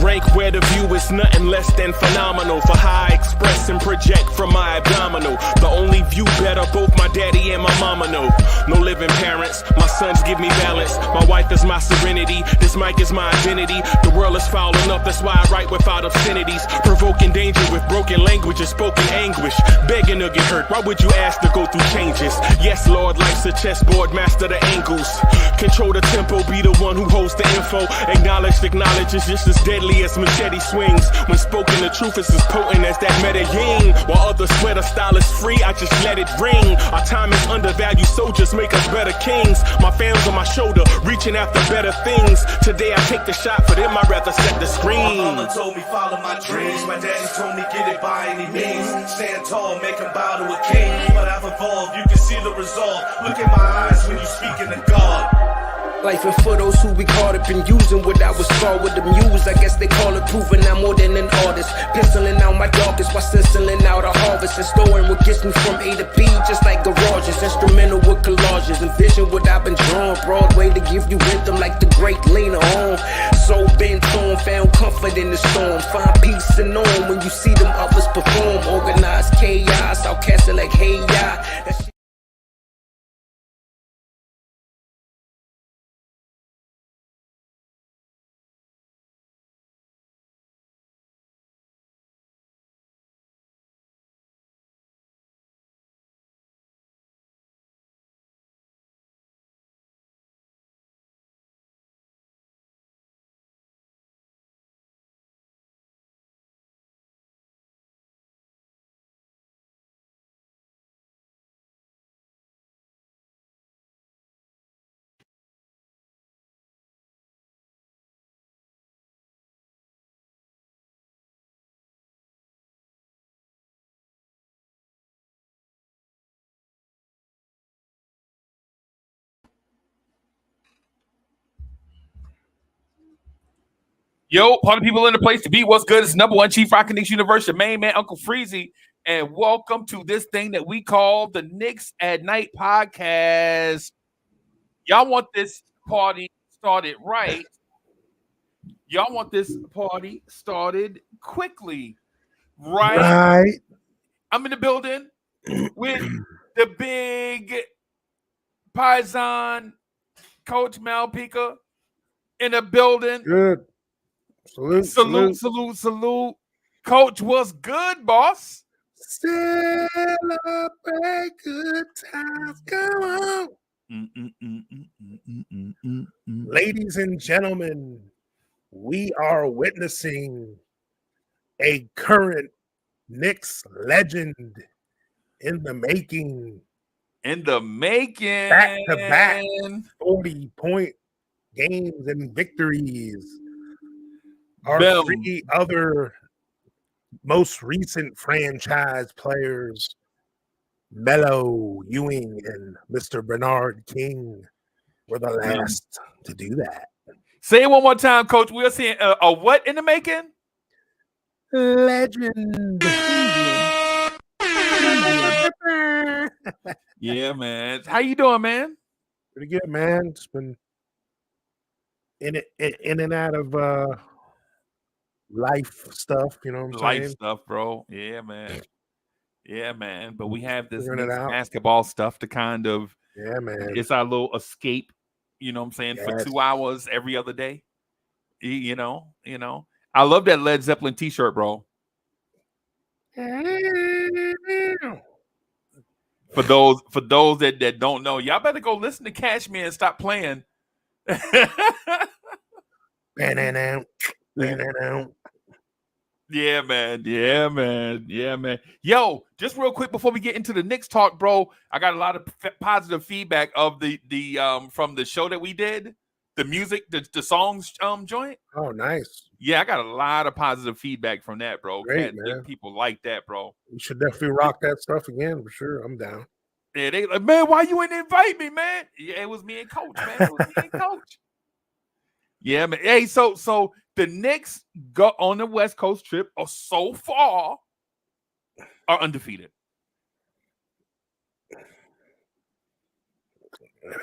rank where the view is nothing less than phenomenal. For how I express and project from my abdominal. The only view better, both my daddy and my mama know. No living parents, my sons give me balance. My wife is my serenity, this mic is my identity. The world is foul enough, that's why I write without obscenities. Provoking danger with broken language and spoken anguish. Begging to get hurt, why would you ask to go through changes? Yes, Lord, life's a chessboard, master the angles. Control the tempo, be the one who holds the info. Acknowledge is just as deadly as machete swings. When spoken, the truth is as potent as that Medellin. While others swear the style is free, I just let it ring. Our time is undervalued, soldiers make us better kings. My fans on my shoulder, reaching after better things. Today I take the shot, for them I'd rather set the screen. My mama told me follow my dreams. My daddy told me get it by any means. Stand tall, make him bow to a king. But I've evolved, you can see the result. Look in my eyes when you speaking to God. Life and for those who be caught up in using what I was taught with the muse. I guess they call it proving I'm more than an artist. Penciling out my darkest while stenciling out a harvest. And storing what gets me from A to B, just like garages. Instrumental with collages. Envision what I've been drawing. Broadway to give you rhythm like the great Lena Horne. So bent on, found comfort in the storm. Find peace and on when you see them others perform. Organized chaos, outcast it like hey ya. Yo, party people in the place to be. What's good? It's number one Chief Rock Knicks Universe, your main man, Uncle Freezy. And welcome to this thing that we call the Knicks at Night podcast. Y'all want this party started right. Y'all want this party started quickly, right? I'm in the building with the big Paisan Coach Malpica in the building. Good. Salute. Coach, what's good, boss? Celebrate good times. Come on. Ladies and gentlemen, we are witnessing a current Knicks legend in the making. Back-to-back 40-point games and victories. Our three other most recent franchise players, Melo, Ewing, and Mr. Bernard King, were the last to do that. Say it one more time, Coach. We're seeing a what in the making? Legend. Yeah, man. How you doing, man? Pretty good, man. It's been in and out of life stuff, you know what I'm saying? Life stuff, bro. Yeah, man. But we have this basketball stuff to kind of, it's our little escape, you know what I'm saying, for 2 hours every other day. You know. I love that Led Zeppelin t-shirt, bro. For those that don't know, y'all better go listen to Cashmere and stop playing. Yeah, man. Yo, just real quick before we get into the Knicks talk, bro, I got a lot of positive feedback of the from the show that we did, the music, the songs joint. Oh, nice. Yeah, I got a lot of positive feedback from that, bro. Great, man. People like that, bro. You should definitely rock that stuff again for sure. I'm down. Yeah, they like, man, why you ain't invite me, man? Yeah, it was me and Coach, man. It was me and Coach. Yeah, man. Hey, so the Knicks go on the West Coast trip so far are undefeated.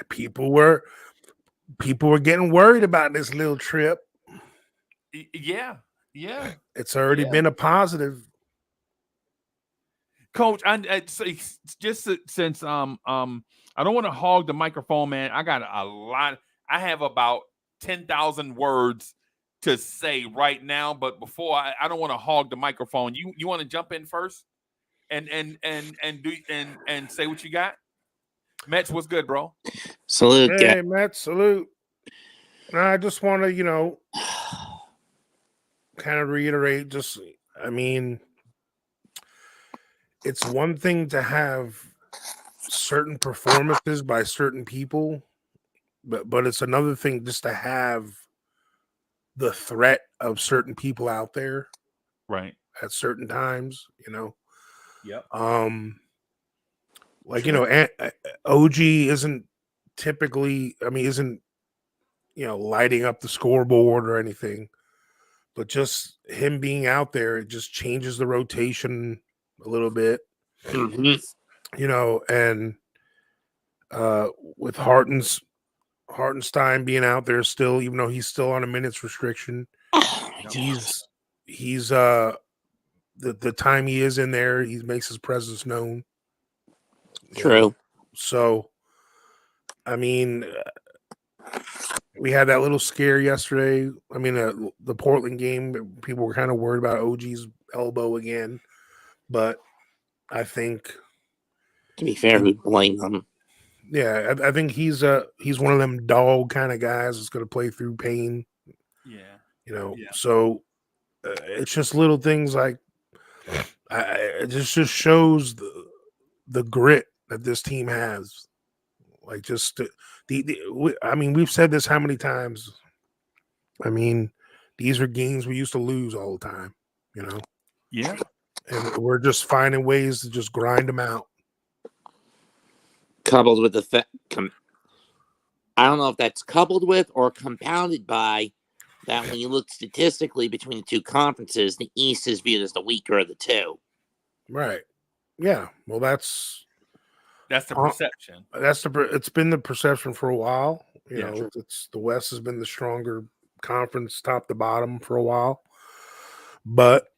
People were getting worried about this little trip. Yeah. Yeah. It's already been a positive. Coach, since I don't want to hog the microphone, man. I got a lot. I have about 10,000 words to say right now, but before I don't want to hog the microphone. You want to jump in first and say what you got? Mets, what's good, bro? Salute, Hey, Matt, salute. I just want to, kind of reiterate. I mean, it's one thing to have certain performances by certain people, but it's another thing just to have the threat of certain people out there Right. at certain times. Yep. Like True. OG isn't typically. I mean, isn't lighting up the scoreboard or anything, but just him being out there, it just changes the rotation a little bit. Mm-hmm. And with Hartenstein being out there still, even though he's still on a minutes restriction, he's the time he is in there, he makes his presence known. True. So, I mean, we had that little scare yesterday. I mean, the Portland game, people were kind of worried about OG's elbow again, but I think, To be fair, who'd blame them? yeah, I think he's one of them dog kind of guys that's going to play through pain. Yeah. So it's just little things like it just shows the grit that this team has. Like just I mean, we've said this how many times? I mean, these are games we used to lose all the time, Yeah. and we're just finding ways to just grind them out. Coupled with the I don't know if that's coupled with or compounded by that when you look statistically between the two conferences, the East is viewed as the weaker of the two. Right. Yeah. Well, that's the perception. It's been the perception for a while. True. It's the West has been the stronger conference, top to bottom, for a while. But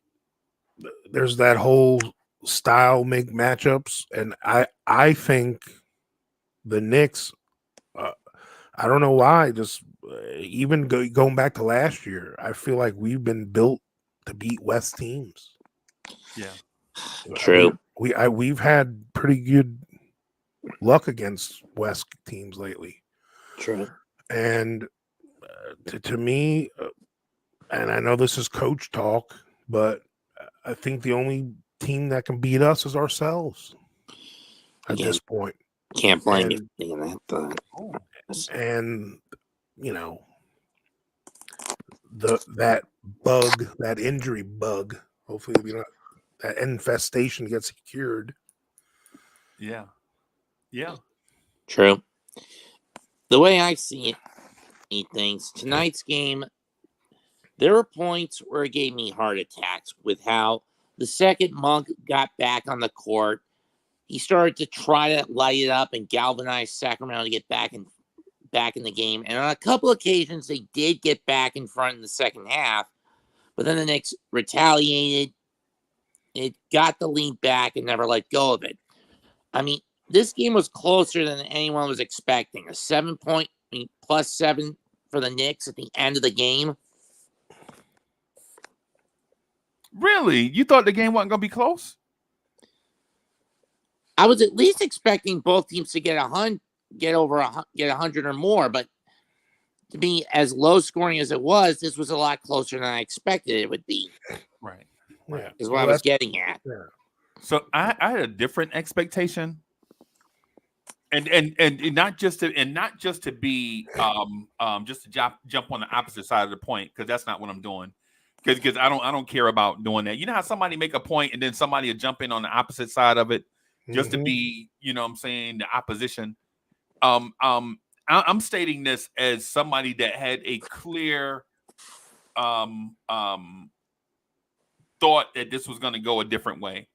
there's that whole style make matchups, and I think the Knicks. I don't know why. Just even going back to last year, I feel like we've been built to beat West teams. Yeah. True. We've had pretty good luck against West teams lately. True. And to me, and I know this is coach talk, but I think the only team that can beat us is ourselves at this point. Can't blame you. And that injury bug, hopefully that infestation gets cured. Yeah. True. The way I see things, tonight's game, there were points where it gave me heart attacks with how the second Monk got back on the court. He started to try to light it up and galvanize Sacramento to get back in the game. And on a couple occasions, they did get back in front in the second half. But then the Knicks retaliated. It got the lead back and never let go of it. I mean, this game was closer than anyone was expecting. A 7-point plus 7 for the Knicks at the end of the game. Really? You thought the game wasn't going to be close? I was at least expecting both teams to get 100 or more, but to be as low scoring as it was, this was a lot closer than I expected it would be. Right. Is what I was getting at. Yeah. So I had a different expectation, and not just to be just to jump on the opposite side of the point, because that's not what I'm doing. Because I don't care about doing that. You know how somebody make a point and then somebody will jump in on the opposite side of it just to be, what I'm saying, the opposition. I'm stating this as somebody that had a clear thought that this was going to go a different way.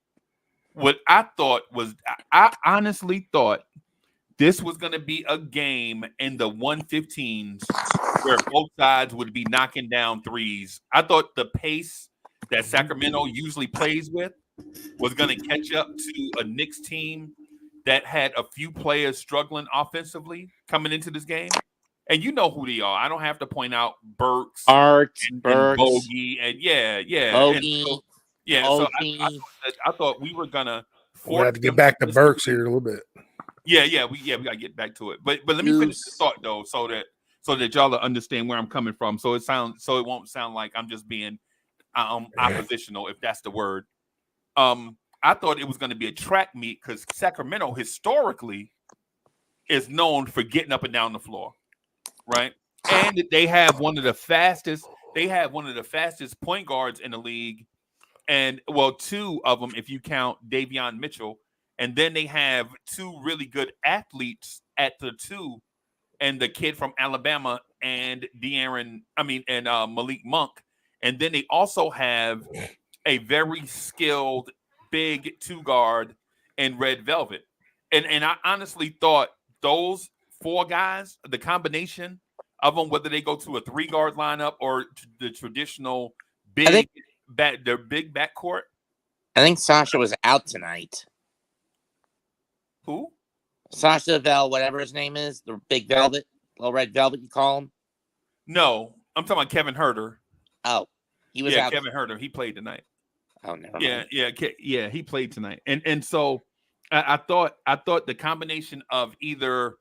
What I thought was, I honestly thought this was going to be a game in the 115s where both sides would be knocking down threes. I thought the pace that Sacramento usually plays with was going to catch up to a Knicks team that had a few players struggling offensively coming into this game. And you know who they are. I don't have to point out Burks and Bogey and Bogey, And so I thought we were gonna We'll have to get back to Burks here in a little bit. We gotta get back to it. But let me finish the thought though, so that y'all understand where I'm coming from. So it won't sound like I'm just being oppositional, if that's the word. I thought it was going to be a track meet because Sacramento historically is known for getting up and down the floor, right? And they have one of the fastest point guards in the league, and well, two of them if you count Davion Mitchell, and then they have two really good athletes at the two, and the kid from Alabama and Malik Monk, and then they also have a very skilled big two guard in Red Velvet. And I honestly thought those four guys, the combination of them, whether they go to a 3-guard lineup or the traditional big backcourt. I think Sasha was out tonight. Who? Sasha whatever his name is, the big velvet, little red velvet, you call him? No, I'm talking about Kevin Herter. Oh, he was out. Kevin Herter. He played tonight. Oh, never mind. Yeah. He played tonight, and so I thought the combination of either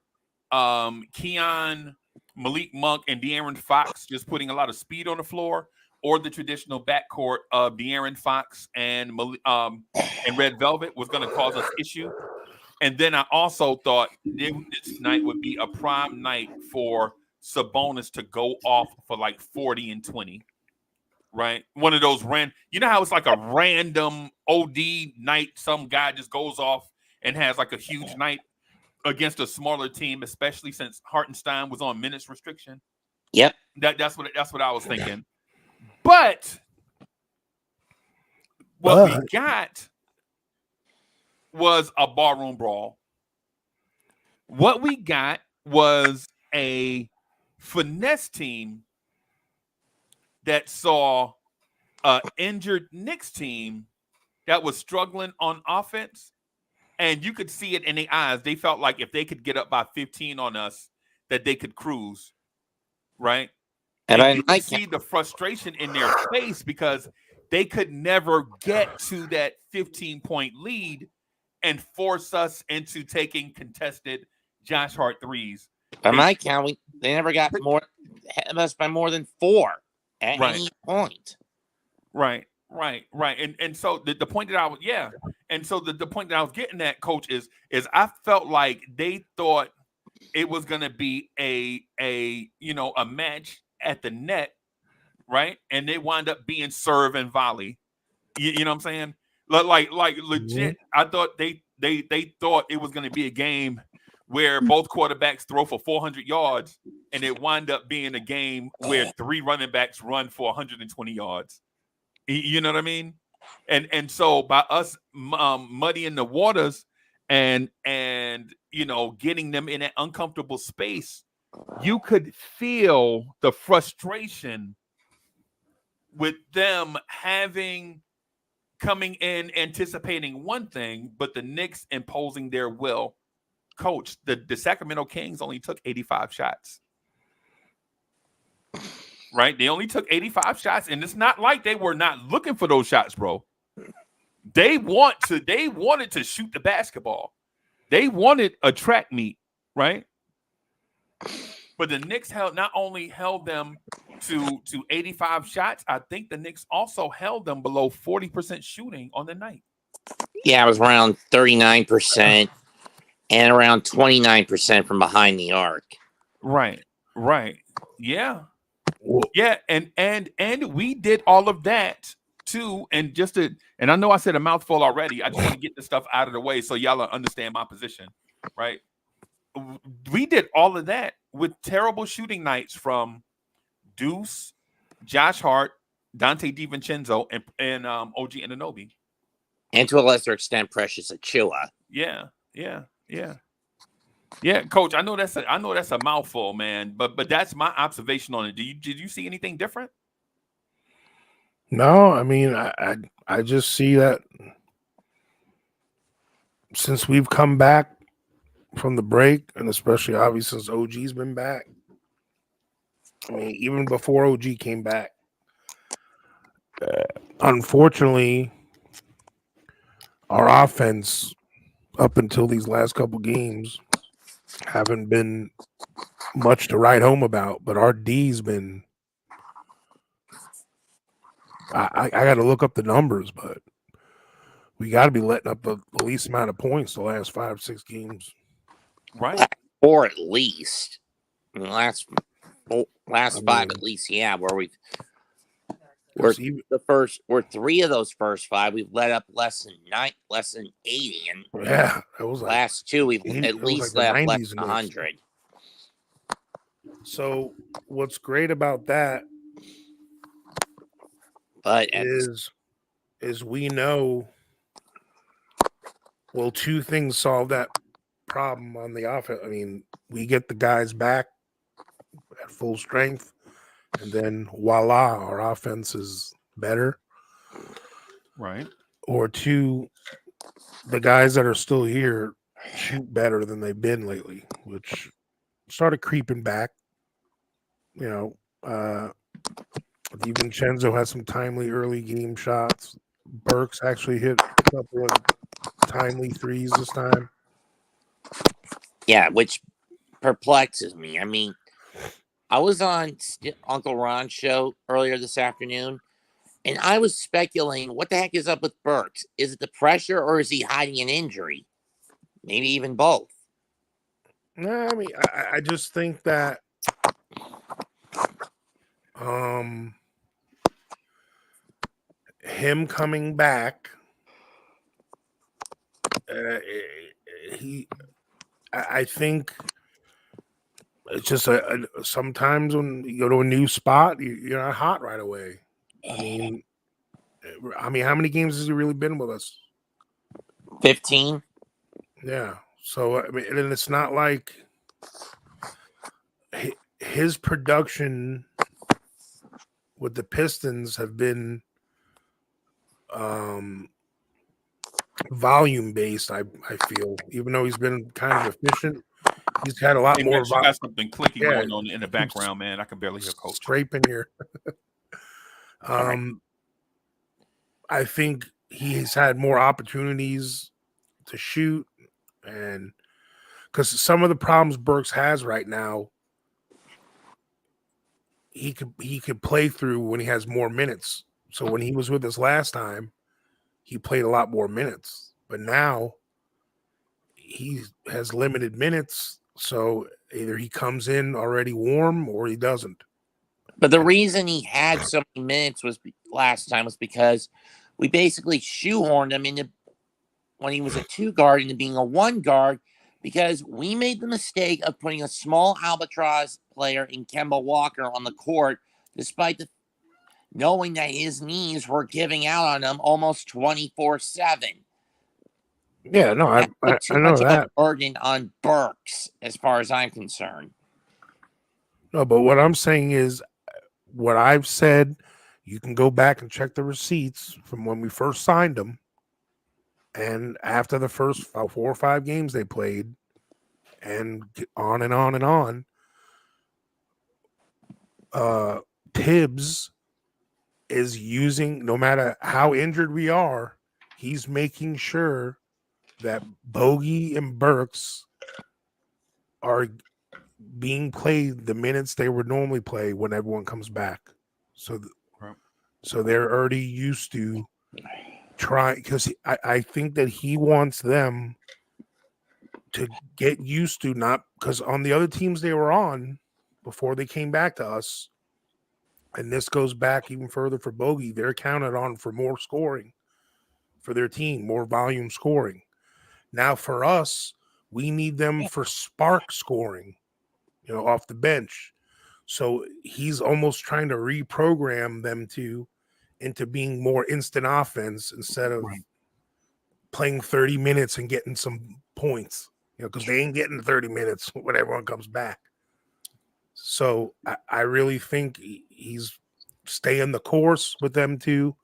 Keon, Malik Monk, and De'Aaron Fox just putting a lot of speed on the floor, or the traditional backcourt of De'Aaron Fox and Red Velvet was going to cause us issue. And then I also thought this night would be a prime night for Sabonis to go off for like 40 and 20. Right, one of those you know how it's like a random OD night. Some guy just goes off and has like a huge night against a smaller team, especially since Hartenstein was on minutes restriction. Yep, that's what I was thinking. But what we got was a barroom brawl. What we got was a finesse team that saw an injured Knicks team that was struggling on offense, and you could see it in their eyes. They felt like if they could get up by 15 on us, that they could cruise, right? And you could see the frustration in their face because they could never get to that 15-point lead and force us into taking contested Josh Hart threes. By my count, they never got us by more than 4. At any point. Right. And so the point that I was the point that I was getting at, Coach, is I felt like they thought it was gonna be a match at the net, right? And they wind up being serve and volley. You know what I'm saying? Like legit, I thought they thought it was gonna be a game where both quarterbacks throw for 400 yards, and it wind up being a game where 3 running backs run for 120 yards. You know what I mean? And so by us muddying the waters and getting them in an uncomfortable space, you could feel the frustration with them coming in anticipating one thing, but the Knicks imposing their will. Coach, the Sacramento Kings only took 85 shots. Right? They only took 85 shots, and it's not like they were not looking for those shots, bro. They wanted to shoot the basketball. They wanted a track meet, right? But the Knicks not only held them to 85 shots, I think the Knicks also held them below 40% shooting on the night. Yeah, it was around 39%. And around 29% from behind the arc. Right. Yeah. Yeah. And we did all of that too. And and I know I said a mouthful already. I just want to get this stuff out of the way so y'all understand my position. Right. We did all of that with terrible shooting nights from Deuce, Josh Hart, Dante DiVincenzo, and OG Anunoby. And to a lesser extent, Precious Achua. Yeah. Yeah, Coach. I know that's a mouthful, man. But that's my observation on it. Did you see anything different? No, I mean, I just see that since we've come back from the break, and especially obviously since OG's been back. I mean, even before OG came back, unfortunately, our offense up until these last couple games haven't been much to write home about. But our D's been. I got to look up the numbers, but we got to be letting up the least amount of points the last 5-6 games. Right. Or at least in the last five, mean, at least, yeah, where we're three of those first five, we've let up less than 80, and yeah, it was like last two we've at least let up less than 100. So what's great about that But is we know, well, two things solve that problem on the offense. I mean, we get the guys back at full strength, and then voila, our offense is better. Right. Or two, the guys that are still here shoot better than they've been lately, which started creeping back. You know, DiVincenzo has some timely early game shots. Burks actually hit a couple of timely threes this time. yeah, which perplexes me. I mean, I was on Uncle Ron's show earlier this afternoon, and I was speculating what the heck is up with Burks? Is it the pressure, or is he hiding an injury? Maybe even both. No, I mean, I just think that him coming back, I think it's just sometimes when you go to a new spot, you're not hot right away. I mean, how many games has he really been with us? 15. Yeah. So I mean, and it's not like his production with the Pistons have been volume based. I feel, even though he's been kind of efficient, he's had a lot Hey, more. Max, you got something clicking Yeah, going on in the background, man. I can barely hear Coach. Scraping your. I think he's had more opportunities to shoot, and because some of the problems Burks has right now, he could play through when he has more minutes. So when he was with us last time, he played a lot more minutes, but now he has limited minutes. So either he comes in already warm or he doesn't. But the reason he had so many minutes last time was because we basically shoehorned him into, when he was a 2 guard, into being a 1 guard, because we made the mistake of putting a small albatross player in Kemba Walker on the court, despite knowing that his knees were giving out on him almost 24/7. Yeah, no, I know much that. of a burden on Burks, as far as I'm concerned. No, but what I'm saying is, what I've said, you can go back and check the receipts from when we first signed them, and after the first 4 or 5 games they played, and on and on and on. Tibbs is using, no matter how injured we are, he's making sure that Bogey and Burks are being played the minutes they would normally play when everyone comes back. So, so they're already used to try, because I think that he wants them to get used to, not because on the other teams they were on before they came back to us, and this goes back even further for Bogey, they're counted on for more scoring for their team, more volume scoring. Now for us, we need them for spark scoring, off the bench. So he's almost trying to reprogram them into being more instant offense instead of playing 30 minutes and getting some points. because they ain't getting 30 minutes when everyone comes back. So I really think he's staying the course with them too.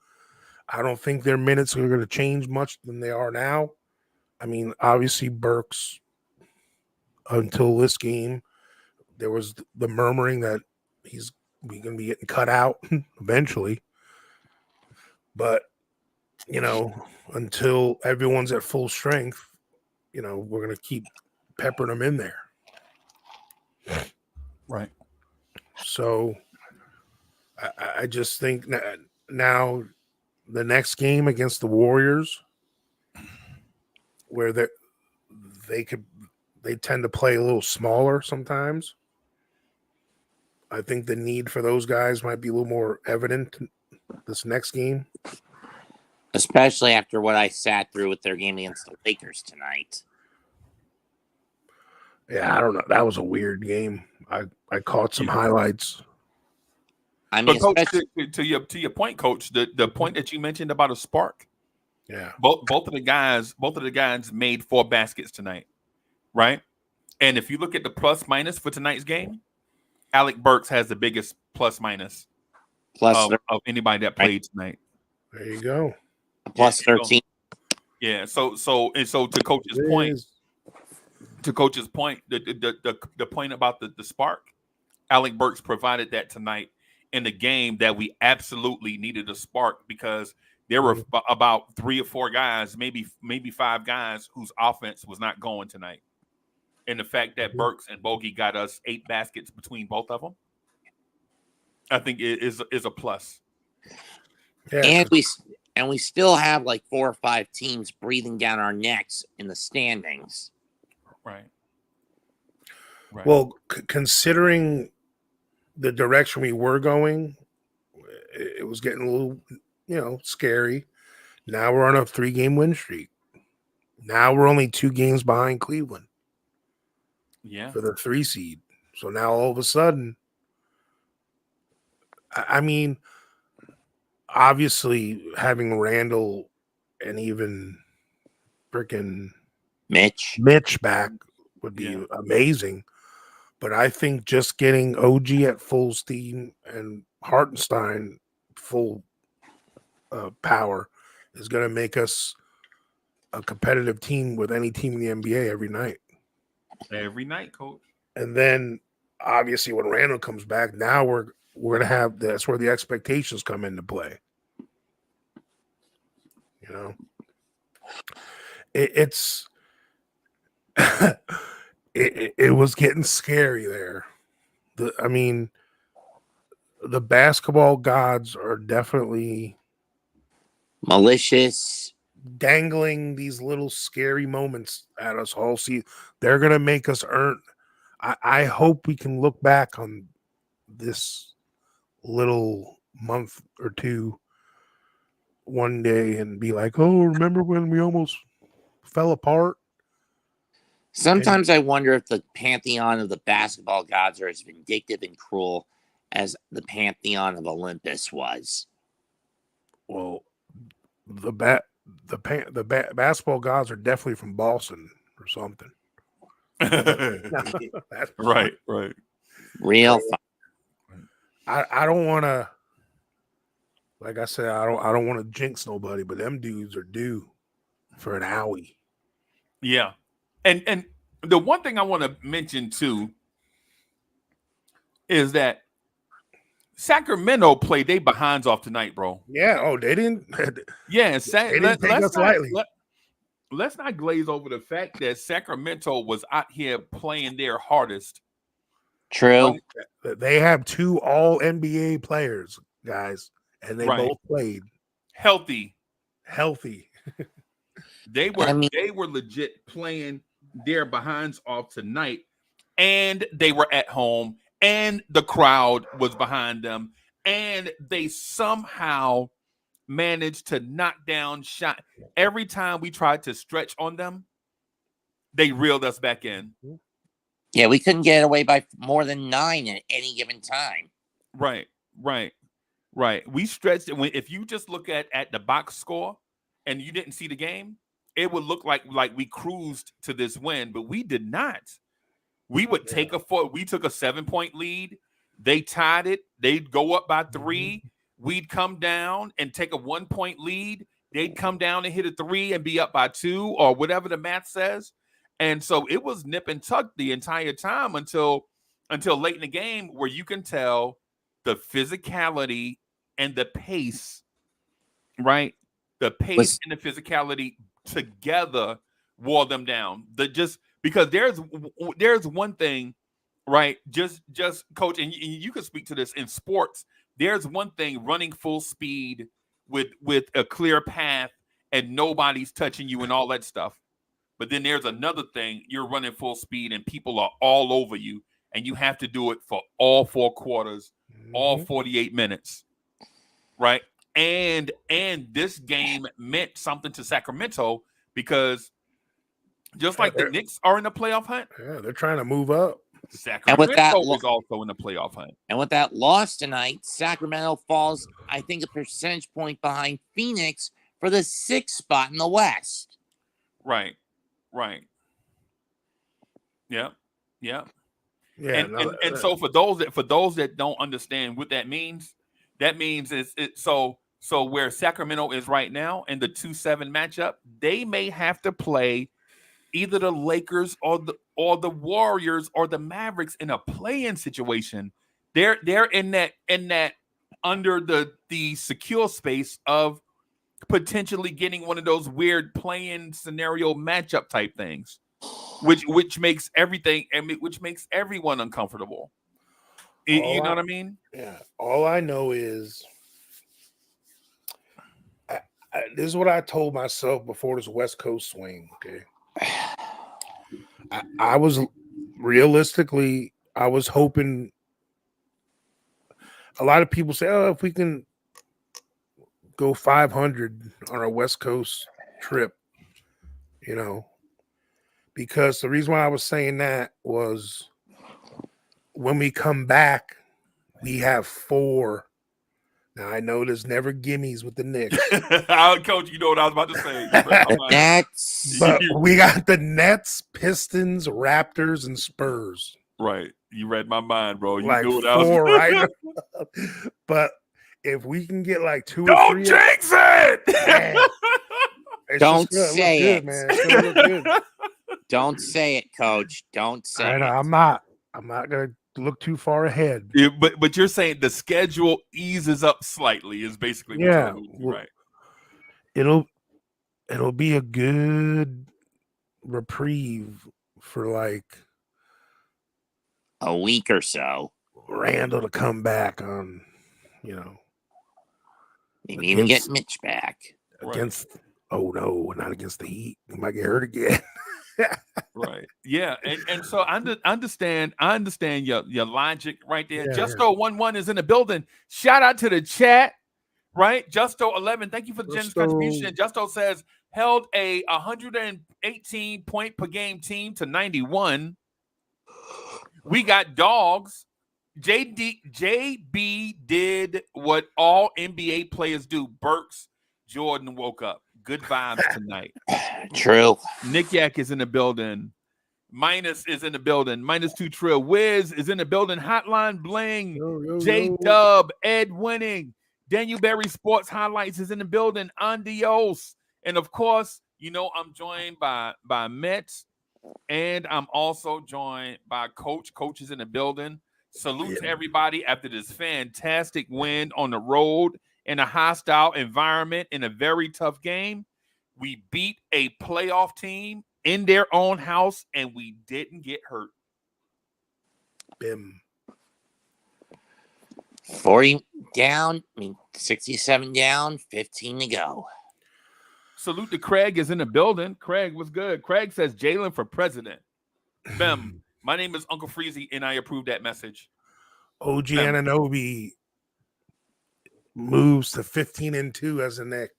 I don't think their minutes are going to change much than they are now. I mean, obviously Burks, until this game, there was the murmuring that he's going to be getting cut out eventually. But, until everyone's at full strength, we're going to keep peppering them in there. Right. So I just think now the next game against the Warriors, where they tend to play a little smaller sometimes. I think the need for those guys might be a little more evident this next game. Especially after what I sat through with their game against the Lakers tonight. Yeah, I don't know. That was a weird game. I caught some highlights. I mean, but Coach, to your point, Coach, the point that you mentioned about a spark. Yeah. Both of the guys made 4 baskets tonight, right? And if you look at the plus minus for tonight's game, Alec Burks has the biggest plus minus of anybody that played tonight. There you go. Plus 13. So to Coach's point. To Coach's point, the point about the spark, Alec Burks provided that tonight in the game that we absolutely needed a spark, because there were about 3 or 4 guys, maybe 5 guys whose offense was not going tonight. And the fact that Burks and Bogey got us 8 baskets between both of them, I think is a plus. Yeah, and we still have like 4 or 5 teams breathing down our necks in the standings. Right. Well, considering the direction we were going, it was getting a little, scary. Now we're on a 3-game win streak. Now we're only 2 games behind Cleveland. Yeah. For the 3 seed. So now all of a sudden, I mean, obviously having Randall and even freaking Mitch back would be amazing. But I think just getting OG at full steam and Hartenstein full power is going to make us a competitive team with any team in the NBA every night. Every night, Coach. And then obviously when Randall comes back, now we're going to have that's where the expectations come into play. It's it was getting scary there. The basketball gods are definitely malicious, dangling these little scary moments at us all. See, they're gonna make us earn. I hope we can look back on this little month or 2 one day and be like, oh, remember when we almost fell apart? Sometimes I wonder if the pantheon of the basketball gods are as vindictive and cruel as the pantheon of Olympus was. Well, the basketball gods are definitely from Boston or something. Right. Real fun. I don't want to, like I said, I don't want to jinx nobody, but them dudes are due for an owie. Yeah. And the one thing I want to mention too is that Sacramento played their behinds off tonight, bro. Yeah. Oh, they didn't. Yeah. They didn't take us lightly. Let's not glaze over the fact that Sacramento was out here playing their hardest. True. They have 2 all NBA players, guys, and they both played healthy. They were legit playing their behinds off tonight, and they were at home, and the crowd was behind them, and they somehow managed to knock down shot. Every time we tried to stretch on them, they reeled us back in. Yeah, we couldn't get away by more than 9 at any given time. Right. We stretched. If you just look at the box score and you didn't see the game, it would look like we cruised to this win, but we did not. We would take we took a 7-point lead. They tied it. They'd go up by 3. We'd come down and take a 1-point lead. They'd come down and hit a 3 and be up by 2 or whatever the math says. And so it was nip and tuck the entire time until late in the game, where you can tell the physicality and the pace, right? The pace and the phicality together wore them down. Because there's one thing, right? Just coach, and you can speak to this in sports. There's one thing, running full speed with a clear path and nobody's touching you and all that stuff. But then there's another thing, you're running full speed and people are all over you, and you have to do it for all 4 quarters, all 48 minutes, right? And this game meant something to Sacramento, because just like the Knicks are in the playoff hunt, they're trying to move up. Sacramento is also in the playoff hunt. And with that loss tonight, Sacramento falls, I think, a percentage point behind Phoenix for the 6th spot in the West. Right. Yeah. And so for those that don't understand what that means so where Sacramento is right now in the 2-7 matchup, they may have to play either the Lakers or the Warriors or the Mavericks in a play-in situation. They're in that under the secure space of potentially getting one of those weird play-in scenario matchup type things, which makes everyone uncomfortable. You know what I mean? Yeah. All I know is this is what I told myself before this West Coast swing. Okay. I was realistically, I was hoping. A lot of people say, "Oh, if we can go 500 on our West Coast trip," because the reason why I was saying that was when we come back, we have 4. Now, I know there's never gimmies with the Knicks. Coach, you know what I was about to say. The Nets. But we got the Nets, Pistons, Raptors, and Spurs. Right. You read my mind, bro. You like knew what I was 4, right? But if we can get like 2 or 3. Don't jinx it! Don't say it. Man. It's gonna look good. Don't say it, Coach. Don't say it. I'm not going to look too far ahead. Yeah, but you're saying the schedule eases up slightly is basically what you're doing, right? It'll be a good reprieve for like a week or so. Randall to come back on, maybe even get Mitch back against. Right. Oh no, not against the Heat. He might get hurt again. Right. Yeah. And so I understand your logic right there. Yeah, Justo11 is in the building. Shout out to the chat. Right. Justo11. Thank you for the generous contribution. Justo says held a 118 point per game team to 91. We got dogs. JB did what all NBA players do. Burks Jordan woke up. Good vibes tonight. True. Nick Yak is in the building. Minus is in the building. -2 Trill. Wiz is in the building. Hotline Bling. J-Dub. Ed Winning. Daniel Berry Sports Highlights is in the building. Andios. And of course, I'm joined by Mets. And I'm also joined by Coach. Coach is in the building. Salute to everybody after this fantastic win on the road in a hostile environment in a very tough game. We beat a playoff team in their own house, and we didn't get hurt. Bim. 40 down, 67 down, 15 to go. Salute to Craig is in the building. Craig, what's good? Craig says Jalen for president. Bim. My name is Uncle Freezy, and I approve that message. OG Anunoby moves to 15-2 as a Knick,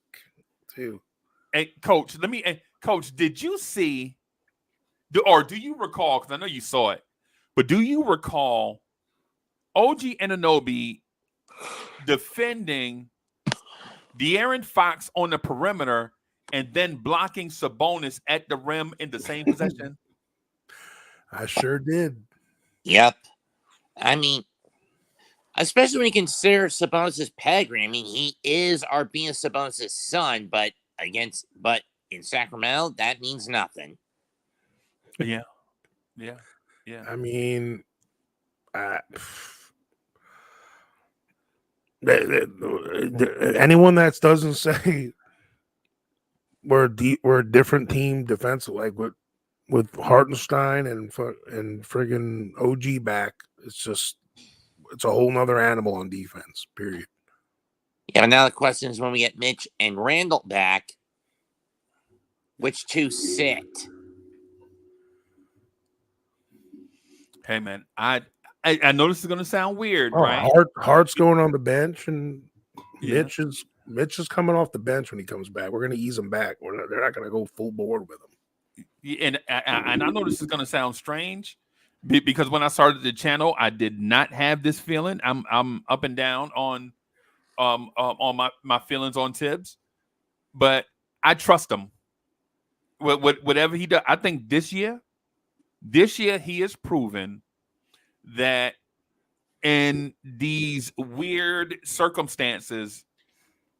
too. Hey, Coach, Coach, did you see, or do you recall, because I know you saw it, but do you recall OG Anunoby defending De'Aaron Fox on the perimeter and then blocking Sabonis at the rim in the same possession? I sure did. Yep. I mean, especially when you consider Sabonis' pedigree. I mean, he is Arbynas Sabonis' son, but in Sacramento, that means nothing. Yeah. I mean, anyone that doesn't say we're a different team defensive, like with Hartenstein and friggin' OG back, it's a whole nother animal on defense. Period. Yeah, but now the question is when we get Mitch and Randall back, which two sit? Hey man, I know this is gonna sound weird, Oh, right? Hart's going on the bench, and Yeah. Mitch is coming off the bench when he comes back. We're gonna ease him back. They're not gonna go full board with him. And I know this is gonna sound strange because when I started the channel, I did not have this feeling. I'm up and down on my feelings on Tibbs, but I trust him. Whatever he does, I think this year he has proven that in these weird circumstances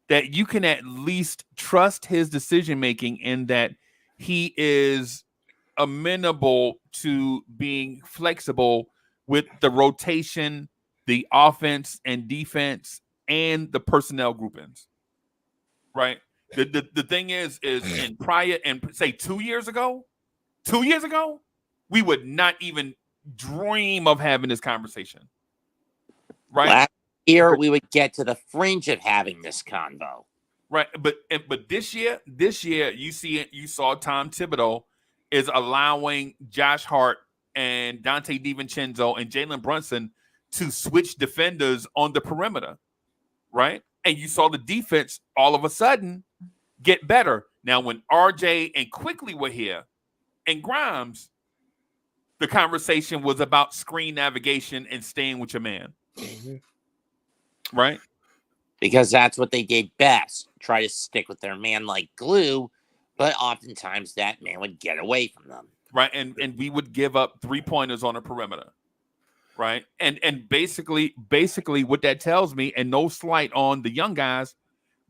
that you can at least trust his decision making, in that he is amenable to being flexible with the rotation, the offense and defense, and the personnel groupings. Right. The thing is in prior and say 2 years ago, we would not even dream of having this conversation. Right. Last year, we would get to the fringe of having this convo. Right. But this year, you saw Tom Thibodeau is allowing Josh Hart and Dante DiVincenzo and Jalen Brunson to switch defenders on the perimeter. Right. And you saw the defense all of a sudden get better. Now, when RJ and Quickly were here and Grimes, the conversation was about screen navigation and staying with your man. Mm-hmm. Right? Because that's what they did best. Try to stick with their man like glue, but oftentimes that man would get away from them. Right. And we would give up 3-pointers on a perimeter. Right. And basically what that tells me, and no slight on the young guys,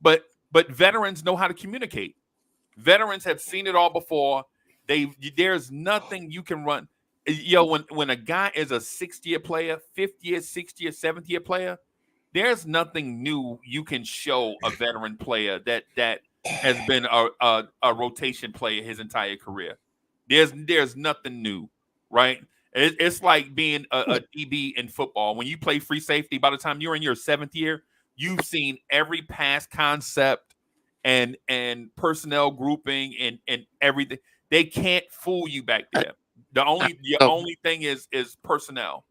but veterans know how to communicate. Veterans have seen it all before. There's nothing you can run. When a guy is a 6th-year player, 5th-year, 6th-year, 7th-year player, there's nothing new you can show a veteran player that has been a rotation player his entire career. There's nothing new, right? It's like being a DB in football. When you play free safety, by the time you're in your 7th year, you've seen every pass concept and personnel grouping and everything. They can't fool you back there. The only thing is personnel.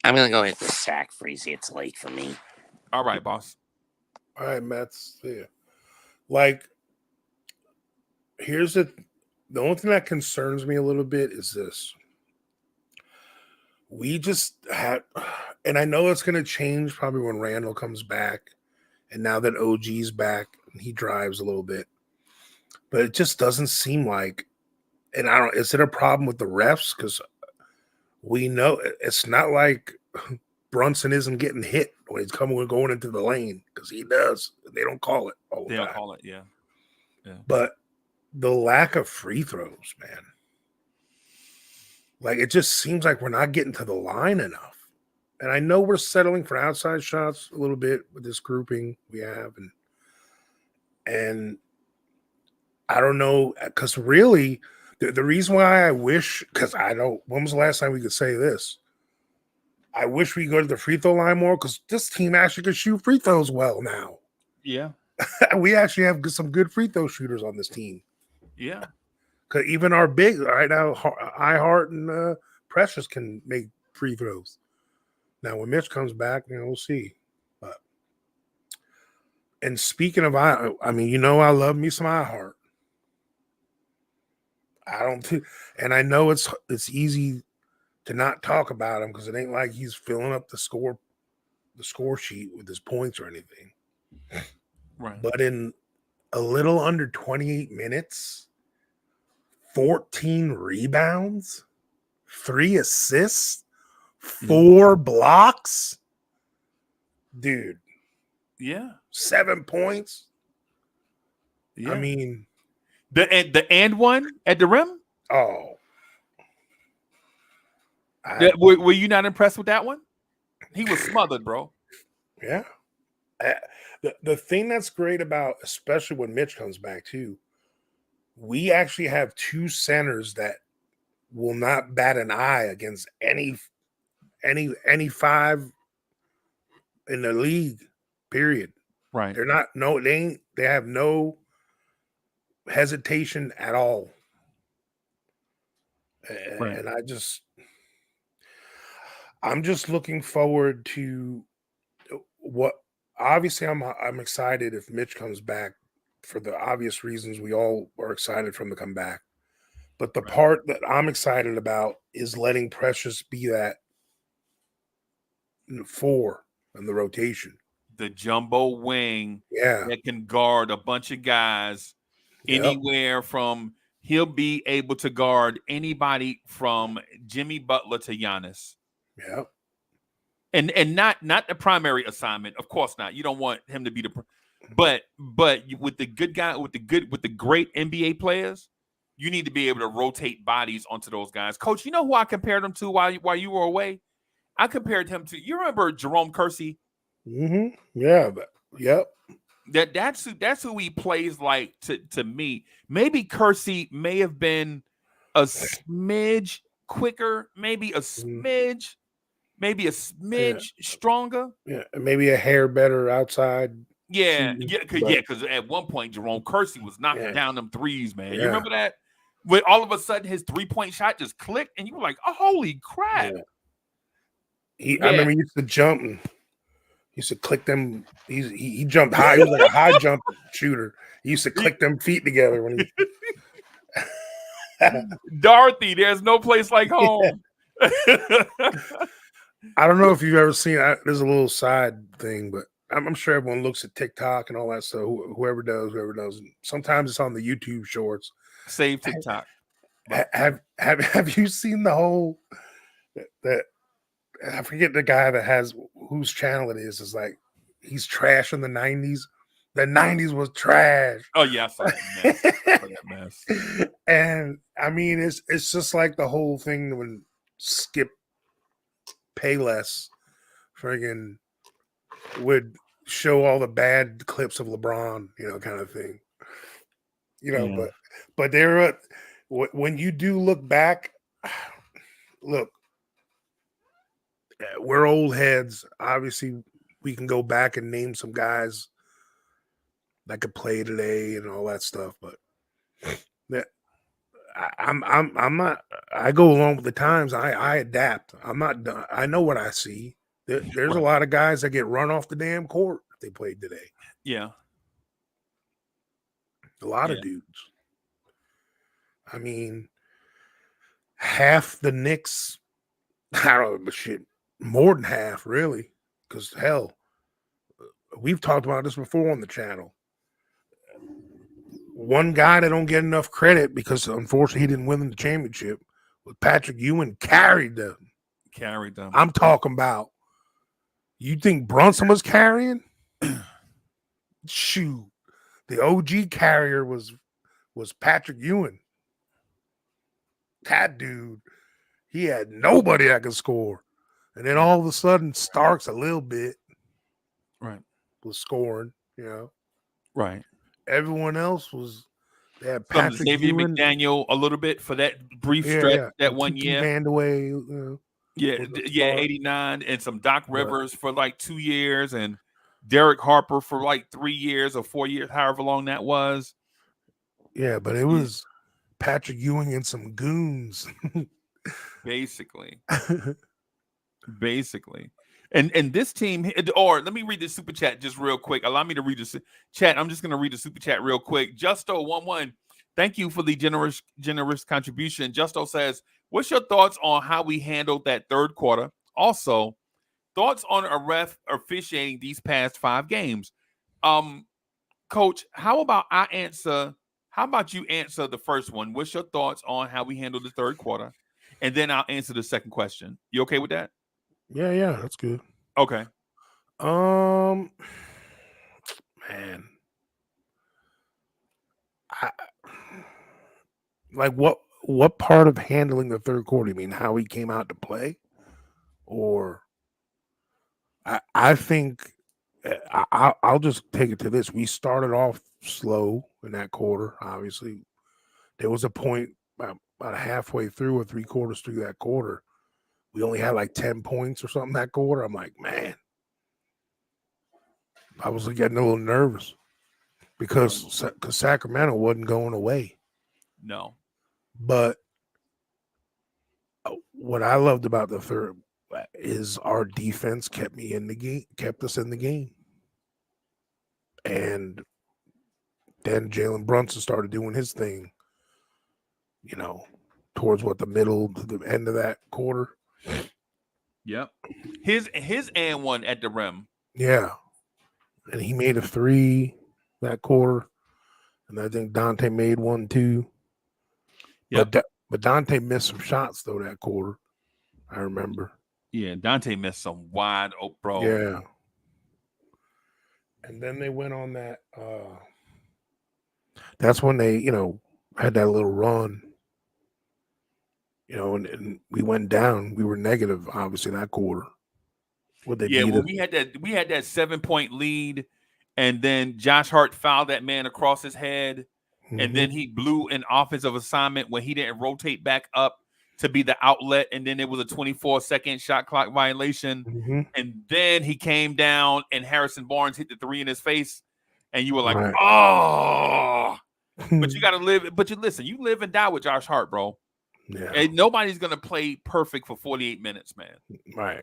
I'm gonna go hit the sack, Freezy. It's late for me. All right, boss. All right, Matt's there. Like, here's the only thing that concerns me a little bit is this. We just had, and I know it's going to change probably when Randall comes back, and now that OG's back, he drives a little bit, but it just doesn't seem like, and I don't, is it a problem with the refs? Because we know it's not like Brunson isn't getting hit when he's going into the lane, because he does. They don't call it all the time. They don't call it, yeah. But the lack of free throws, man. Like, it just seems like we're not getting to the line enough. And I know we're settling for outside shots a little bit with this grouping we have. And I don't know, because really, the reason why I wish, because I don't, when was the last time we could say this? I wish we go to the free throw line more, because this team actually could shoot free throws well now. Yeah. We actually have some good free throw shooters on this team. Yeah. Because even our big right now, iHeart and Precious can make free throws. Now, when Mitch comes back, we'll see. And speaking of I mean, I love me some iHeart. And I know it's easy to not talk about him because it ain't like he's filling up the score sheet with his points or anything. Right. But in a little under 28 minutes, 14 rebounds, 3 assists, 4 blocks. Dude, Yeah. 7 points. Yeah. I mean, the and one at the rim. oh, Were you not impressed with that one? He was smothered, bro. yeah. The thing that's great about, especially when Mitch comes back too, we actually have 2 centers that will not bat an eye against any 5 in the league. Period. Right. They have no hesitation at all. Right. And I'm just looking forward to what. Obviously, I'm excited if Mitch comes back for the obvious reasons we all are excited from the comeback. But the part that I'm excited about is letting Precious be that 4 in the rotation. The jumbo wing Yeah. that can guard a bunch of guys anywhere from. He'll be able to guard anybody from Jimmy Butler to Giannis. Yeah. And not the primary assignment, of course not. You don't want him to be but with the good guy, with the great NBA players, you need to be able to rotate bodies onto those guys. Coach, you know who I compared him to while you were away? I compared him to, you remember Jerome Kersey? Mm-hmm. Yeah. Yep. That's who he plays like to me. Maybe Kersey may have been a smidge quicker, maybe a smidge stronger. Yeah, maybe a hair better outside. Yeah, because at one point Jerome Kersey was knocking down them threes, man. You remember that? When all of a sudden his 3-point shot just clicked, and you were like, "Oh, holy crap!" I remember he used to jump and he used to click them. He jumped high. He was like a high jump shooter. He used to click them feet together when he. Dorothy, there's no place like home. I don't know if you've ever seen. There's a little side thing, but I'm sure everyone looks at TikTok and all that stuff. Whoever does. Sometimes it's on the YouTube shorts. Save TikTok. Have you seen the whole that? I forget the guy that has whose channel it is. It's like he's trash in the 90s. The 90s was trash. Oh yeah, I saw that mess. And I mean, it's just like the whole thing when Skip Payless friggin' would show all the bad clips of LeBron, kind of thing. But there, when you do look back, look, we're old heads. Obviously, we can go back and name some guys that could play today and all that stuff. But I'm not. I go along with the times. I adapt. I'm not done. I know what I see. There's a lot of guys that get run off the damn court if they played today. Yeah, a lot of dudes. I mean, half the Knicks. I don't know, but shit. More than half, really, because hell, we've talked about this before on the channel. One guy that don't get enough credit because unfortunately he didn't win the championship was Patrick Ewing. Carried them. I'm talking about. You think Brunson was carrying? Shoot, the OG carrier was Patrick Ewing. That dude, he had nobody that could score. And then all of a sudden, Starks a little bit, was scoring. Right. Everyone else was. They had Patrick Xavier McDaniel a little bit for that brief stretch that 1 year. Vandaway, 89, and some Doc Rivers for like 2 years, and Derek Harper for like 3 years or 4 years, however long that was. Yeah, but it was Patrick Ewing and some goons, basically. And this team, or let me read the super chat just real quick. Allow me to read the chat. I'm just going to read the super chat real quick. Justo11, thank you for the generous contribution. Justo says, what's your thoughts on how we handled that third quarter? Also, thoughts on a ref officiating these past 5 games? Coach, how about you answer the first one? What's your thoughts on how we handled the third quarter? And then I'll answer the second question. You okay with that? Yeah, that's good. Okay. Man, I, like what part of handling the third quarter? You mean how he came out to play, or I think I'll just take it to this. We started off slow in that quarter. Obviously, there was a point about halfway through or 3/4 through that quarter. We only had like 10 points or something that quarter. I'm like, man, I was getting a little nervous because Sacramento wasn't going away. No. But what I loved about the third is our defense kept us in the game. And then Jalen Brunson started doing his thing, towards the middle to the end of that quarter. Yep. His and one at the rim. Yeah. And he made a 3 that quarter. And I think Dante made 1 too. Yep. But Dante missed some shots though that quarter. I remember. Yeah, Dante missed some wide open, bro. Yeah. And then they went on that. That's when they, had that little run. And we went down. We were negative, obviously, that quarter. When we had that 7-point lead, and then Josh Hart fouled that man across his head, and then he blew an offensive assignment when he didn't rotate back up to be the outlet, and then it was a 24-second shot clock violation, and then he came down and Harrison Barnes hit the 3 in his face, and you were like, right. Oh, but you got to live. But you live and die with Josh Hart, bro. Yeah, and nobody's gonna play perfect for 48 minutes, man. Right.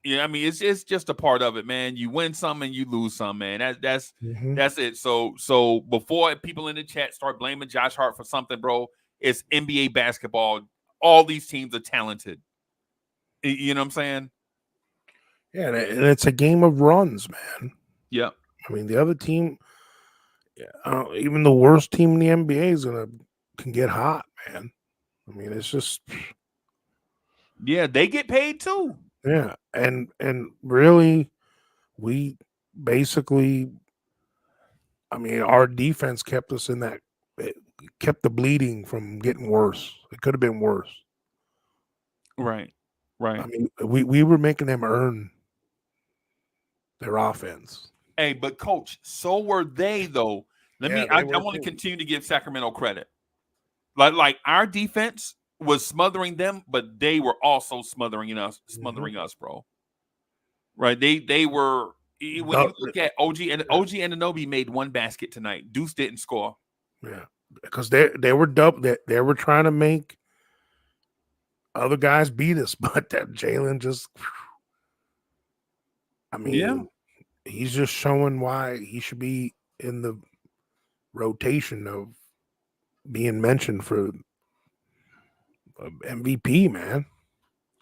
Yeah, I mean it's just a part of it, man. You win some and you lose some, man. That's it. So before people in the chat start blaming Josh Hart for something, bro, it's NBA basketball. All these teams are talented. You know what I'm saying? Yeah, and it's a game of runs, man. Yeah. I mean, the other team, even the worst team in the NBA can get hot, man. I mean, it's just, yeah, they get paid too. Yeah, and really, we basically, I mean, our defense kept us in that, it kept the bleeding from getting worse. It could have been worse. Right. I mean, we were making them earn their offense. Hey, but coach, so were they though. I want to continue to give Sacramento credit. Like our defense was smothering them, but they were also smothering us, bro. Right? They were. When you look at OG and Anunoby made 1 basket tonight. Deuce didn't score. Yeah, because they were they were trying to make other guys beat us, but that Jalen just, I mean, he's just showing why he should be in the rotation of being mentioned for MVP, man.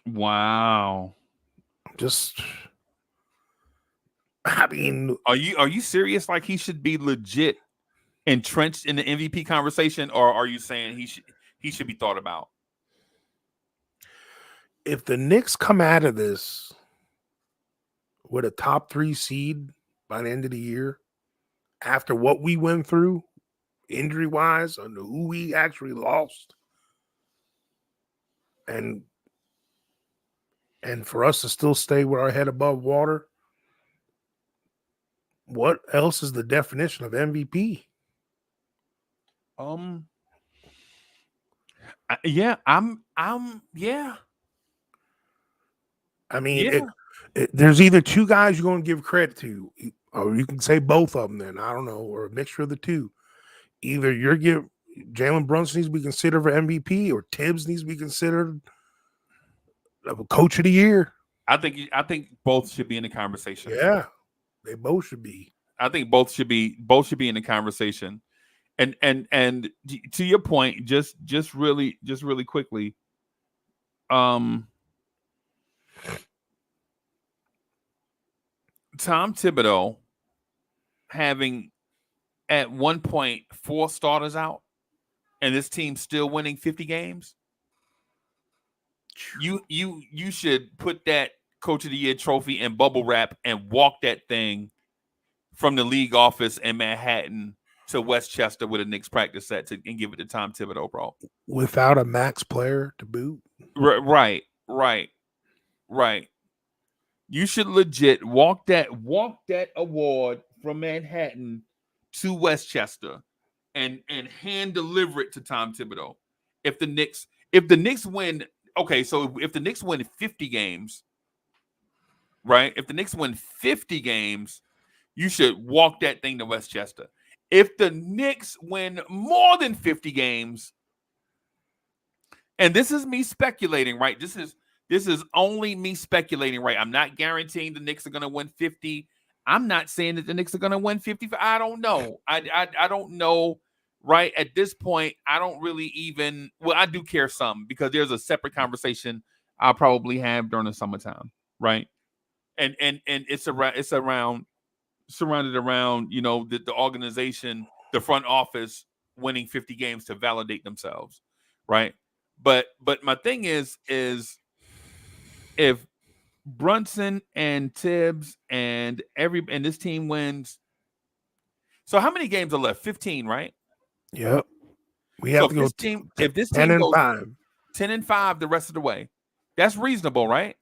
Wow. Just, I mean, are you serious? Like he should be legit entrenched in the MVP conversation, or are you saying he should be thought about? If the Knicks come out of this with a top 3 seed by the end of the year, after what we went through, injury-wise, and who we actually lost, and for us to still stay with our head above water, what else is the definition of MVP? Yeah, yeah. I mean, there's either 2 guys you're going to give credit to, or you can say both of them. Then I don't know, or a mixture of the 2. Either Jalen Brunson needs to be considered for MVP, or Tibbs needs to be considered coach of the year. I think both should be in the conversation. Yeah, they both should be. I think both should be in the conversation. And to your point, just really quickly, Tom Thibodeau having at one point 4 starters out, and this team's still winning 50 games, you should put that Coach of the Year trophy in bubble wrap and walk that thing from the league office in Manhattan to Westchester with a Knicks practice set and give it to Tom Thibodeau, bro. Without a max player to boot. Right. You should legit walk that award from Manhattan to Westchester and hand deliver it to Tom Thibodeau. If the Knicks win, okay, so if the Knicks win 50 games, right? If the Knicks win 50 games, you should walk that thing to Westchester. If the Knicks win more than 50 games, and this is me speculating, right? This is only me speculating, right? I'm not guaranteeing the Knicks are going to win 50. I'm not saying that the Knicks are going to win 50. I don't know. I don't know, right? At this point, I don't really even, well, I do care some because there's a separate conversation I'll probably have during the summertime, right? And it's surrounded around, the organization, the front office winning 50 games to validate themselves, right? But my thing is if Brunson and Tibbs and this team wins, so how many games are left? 15, right? Yep. We have to go if this 10 team and goes 5. 10-5 the rest of the way, that's reasonable, right?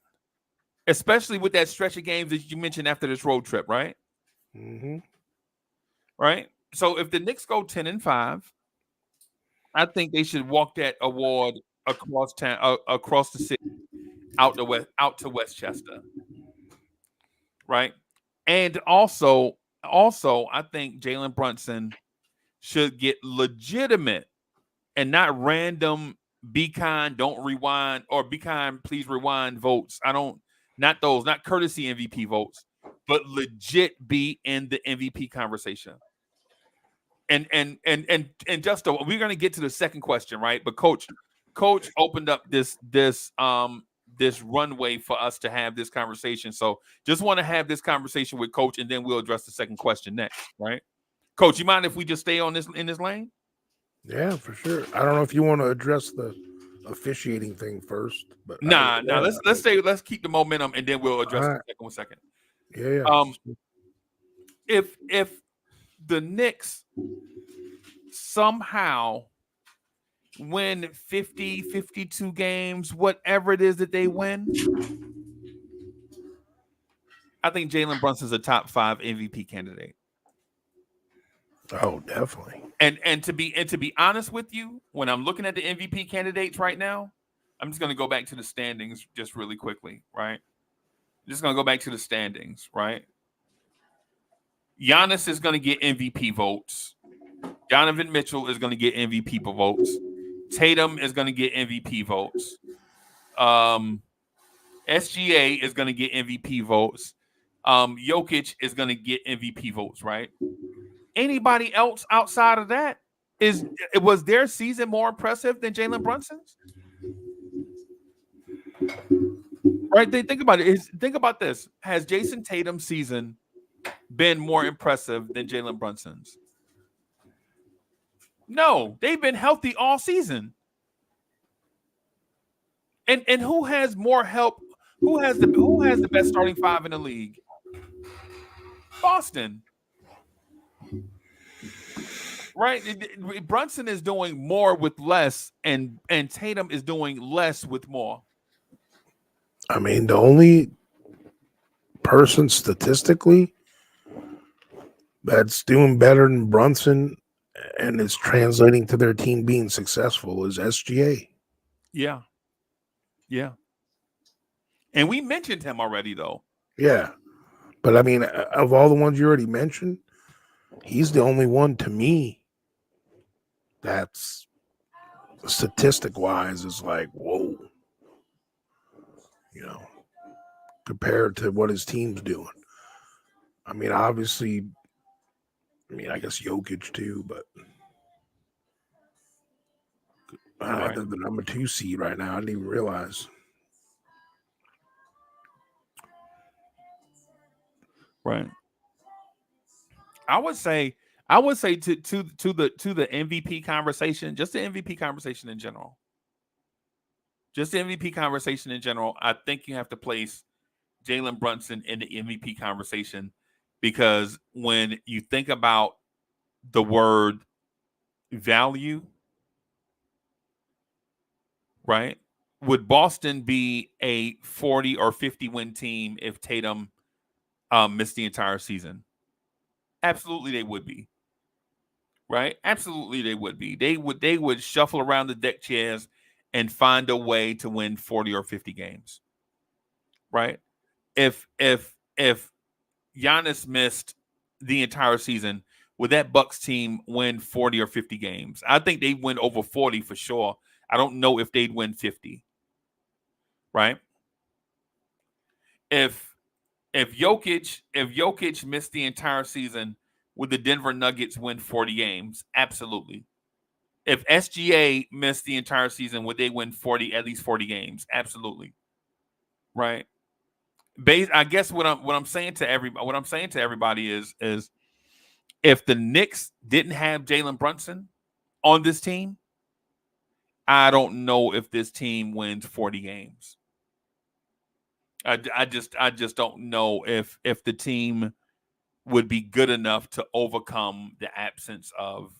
Especially with that stretch of games that you mentioned after this road trip, right? Mm-hmm. Right. So if the Knicks go 10-5, I think they should walk that award across town, across the city, out to Westchester, right? And also, I think Jalen Brunson should get legitimate and not random be kind, don't rewind, or be kind, please rewind votes. Not courtesy MVP votes, but legit be in the MVP conversation. And Justo, we're gonna get to the second question, right? But Coach opened up this runway for us to have this conversation. So just want to have this conversation with Coach, and then we'll address the second question next, right? Coach, you mind if we just stay in this lane? Yeah, for sure. I don't know if you want to address the officiating thing first, but let's keep the momentum, and then we'll address the second second. Yeah. If the Knicks somehow win 50, 52 games, whatever it is that they win, I think Jalen Brunson's a top 5 MVP candidate. Oh, definitely. And to be honest with you, when I'm looking at the MVP candidates right now, I'm just going to go back to the standings just really quickly, right? Just going to go back to the standings, right? Giannis is going to get MVP votes. Donovan Mitchell is going to get MVP votes. Tatum is going to get MVP votes. SGA is going to get MVP votes. Jokic is going to get MVP votes, right? Anybody else outside of that, was their season more impressive than Jalen Brunson's? Right? Think about it. Think about this. Has Jason Tatum's season been more impressive than Jalen Brunson's? No, they've been healthy all season. And who has more help? Who has the best starting 5 in the league? Boston. Right? Brunson is doing more with less, and Tatum is doing less with more. I mean, the only person statistically that's doing better than Brunson and is translating to their team being successful is SGA. Yeah. And we mentioned him already, though. Yeah. But I mean, of all the ones you already mentioned, he's the only one to me that's statistic wise is like, whoa, compared to what his team's doing. I mean, obviously, I guess Jokic too, but they're the number 2 seed right now. I didn't even realize. Right. I would say I would say to the MVP conversation, just the MVP conversation in general. Just the MVP conversation in general, I think you have to place Jalen Brunson in the MVP conversation, because when you think about the word value, right? Would Boston be a 40 or 50 win team if Tatum missed the entire season? Absolutely, they would be. Right? Absolutely, they would be. They would shuffle around the deck chairs and find a way to win 40 or 50 games. Right? If Giannis missed the entire season, would that Bucks team win 40 or 50 games? I think they'd win over 40 for sure. I don't know if they'd win 50. Right? If Jokic missed the entire season, would the Denver Nuggets win 40 games? Absolutely. If SGA missed the entire season, would they win at least 40 games? Absolutely. Right? I guess what I'm saying to everybody is if the Knicks didn't have Jalen Brunson on this team, I don't know if this team wins 40 games. I just don't know if the team would be good enough to overcome the absence of,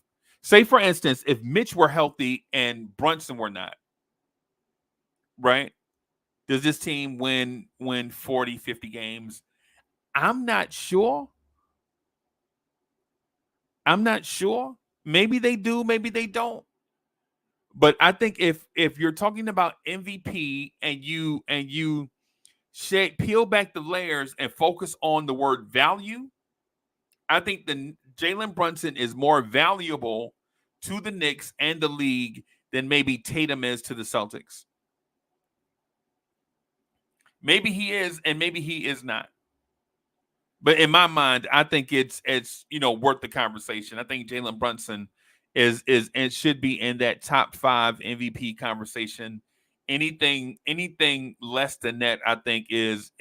say, for instance, if Mitch were healthy and Brunson were not, right? Does this team win 40, 50 games? I'm not sure. Maybe they do, maybe they don't. But I think if you're talking about MVP and you peel back the layers and focus on the word value, I think the Jalen Brunson is more valuable to the Knicks and the league than maybe Tatum is to the Celtics. Maybe he is, and maybe he is not. But in my mind, I think it's worth the conversation. I think Jalen Brunson is and should be in that top 5 MVP conversation. Anything less than that, I think is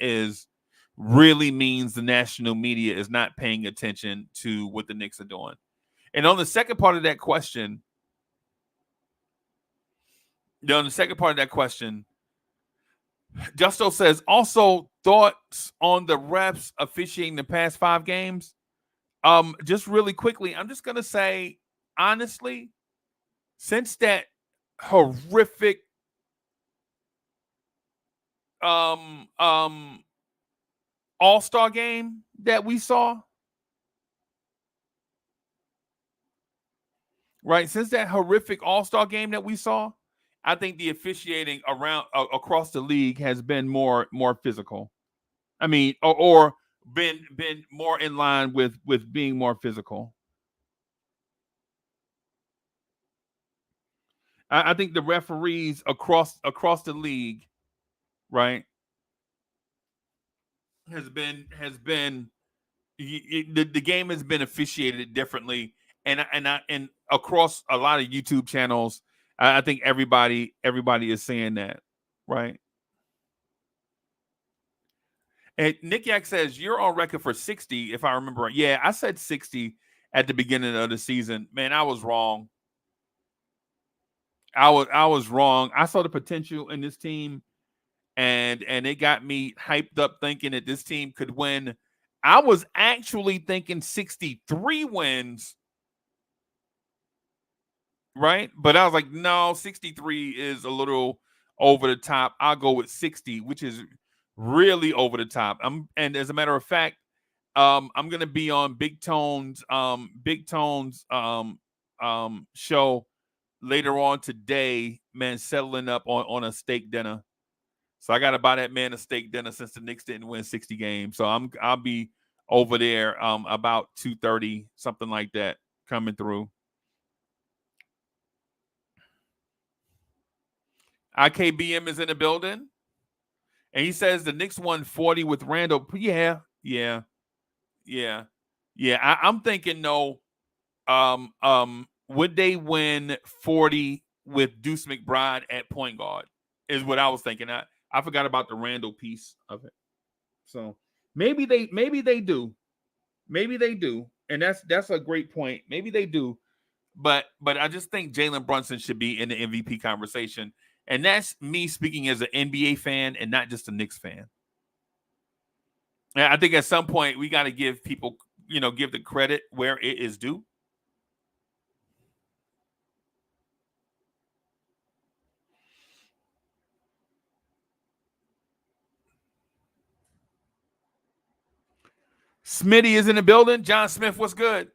really means the national media is not paying attention to what the Knicks are doing. And on the second part of that question, Justo says, also thoughts on the refs officiating the past 5 games. Just really quickly, I'm just gonna say, honestly, since that horrific All-Star game that we saw, right? Since that horrific All-Star game that we saw, I think the officiating across the league has been more physical. I mean, or been more in line with being more physical. I think the referees across the league, right, has been the game has been officiated differently, and across a lot of YouTube channels, I think everybody is saying that, right? And Nick Yak says you're on record for 60, if I remember right. Yeah, I said 60 at the beginning of the season. Man, I was wrong. I was wrong. I saw the potential in this team, and it got me hyped up thinking that this team could win. I was actually thinking 63 wins, right? But I was like, no, 63 is a little over the top. I'll go with 60, which is really over the top. And as a matter of fact, I'm gonna be on Big Tone's show later on today, man, settling up on a steak dinner. So I got to buy that man a steak dinner since the Knicks didn't win 60 games. So I'll be over there about 2:30, something like that, coming through. IKBM is in the building, and he says the Knicks won 40 with Randall. Yeah. I'm thinking no. Would they win 40 with Deuce McBride at point guard? Is what I was thinking. I forgot about the Randall piece of it. So maybe they do. Maybe they do. And that's a great point. Maybe they do, but I just think Jalen Brunson should be in the MVP conversation, and that's me speaking as an NBA fan and not just a Knicks fan. And I think at some point we got to give people, give the credit where it is due. Smitty is in the building. John Smith, what's good?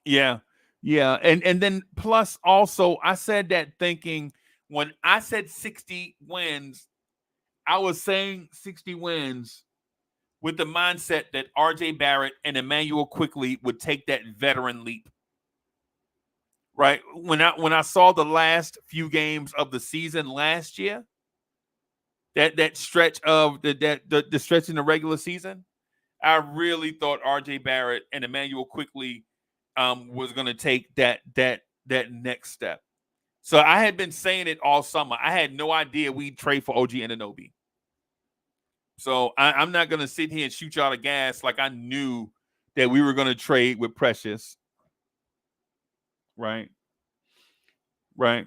Yeah. Yeah. And then plus also, I said that thinking when I said 60 wins, I was saying 60 wins with the mindset that RJ Barrett and Emmanuel Quickly would take that veteran leap. Right? When I saw the last few games of the season last year, that stretch of the stretch in the regular season, I really thought RJ Barrett and Emmanuel Quickly was going to take that next step. So I had been saying it all summer. I had no idea we'd trade for OG Anunoby. So I'm not going to sit here and shoot y'all the gas like I knew that we were going to trade with Precious. Right. Right.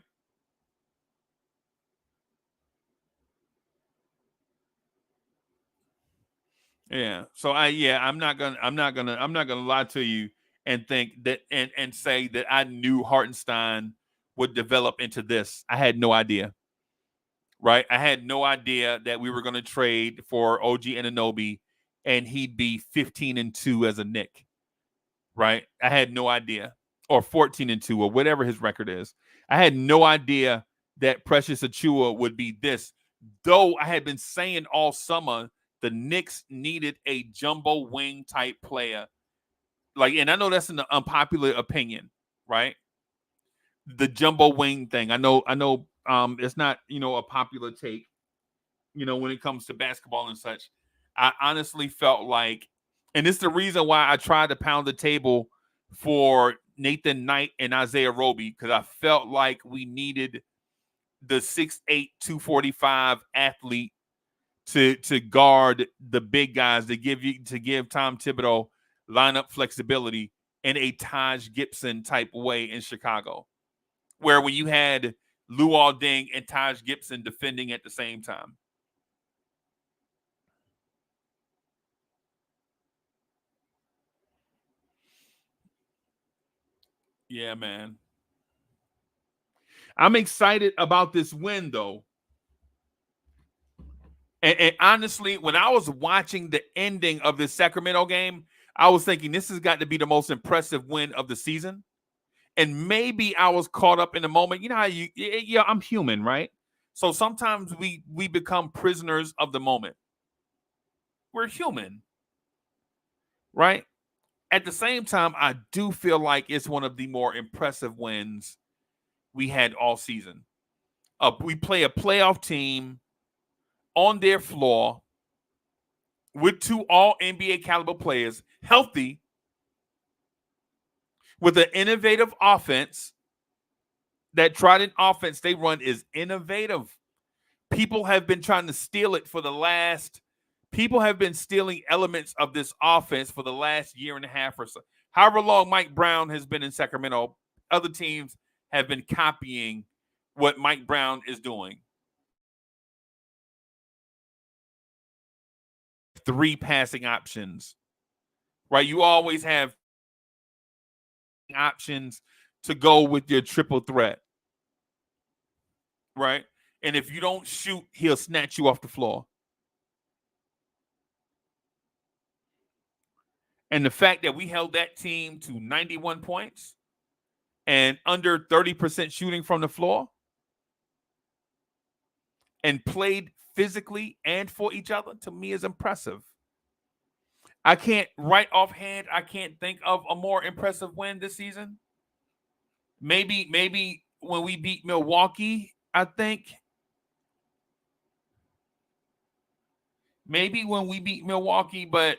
Yeah. So I'm not gonna lie to you and think that and say that I knew Hartenstein would develop into this. I had no idea. Right. I had no idea that we were going to trade for OG Anunoby and he'd be 15-2 as a Knick. Right. I had no idea. Or 14-2 or whatever his record is. I had no idea that Precious Achiuwa would be this. Though I had been saying all summer the Knicks needed a jumbo wing type player. And I know that's an unpopular opinion, right? The jumbo wing thing. I know it's not, a popular take, when it comes to basketball and such. I honestly felt like, and it's the reason why I tried to pound the table for Nathan Knight and Isaiah Roby, because I felt like we needed the 6'8", 245 athlete to guard the big guys, to give Tom Thibodeau lineup flexibility in a Taj Gibson type way in Chicago, where when you had Luol Deng and Taj Gibson defending at the same time. Yeah, man. I'm excited about this win, though. And honestly, when I was watching the ending of this Sacramento game, I was thinking this has got to be the most impressive win of the season. And maybe I was caught up in the moment. You know how I'm human, right? So sometimes we become prisoners of the moment. We're human, right? At the same time, I do feel like it's one of the more impressive wins we had all season. We play a playoff team on their floor with 2 all NBA caliber players, healthy, with an innovative offense. That Trident offense they run is innovative. People have been trying to steal it people have been stealing elements of this offense for the last year and a half or so. However long Mike Brown has been in Sacramento, other teams have been copying what Mike Brown is doing. 3 passing options, right? You always have options to go with your triple threat, right? And if you don't shoot, he'll snatch you off the floor. And the fact that we held that team to 91 points and under 30% shooting from the floor and played physically and for each other, to me, is impressive. I can't think of a more impressive win this season. Maybe when we beat Milwaukee, I think. Maybe when we beat Milwaukee, but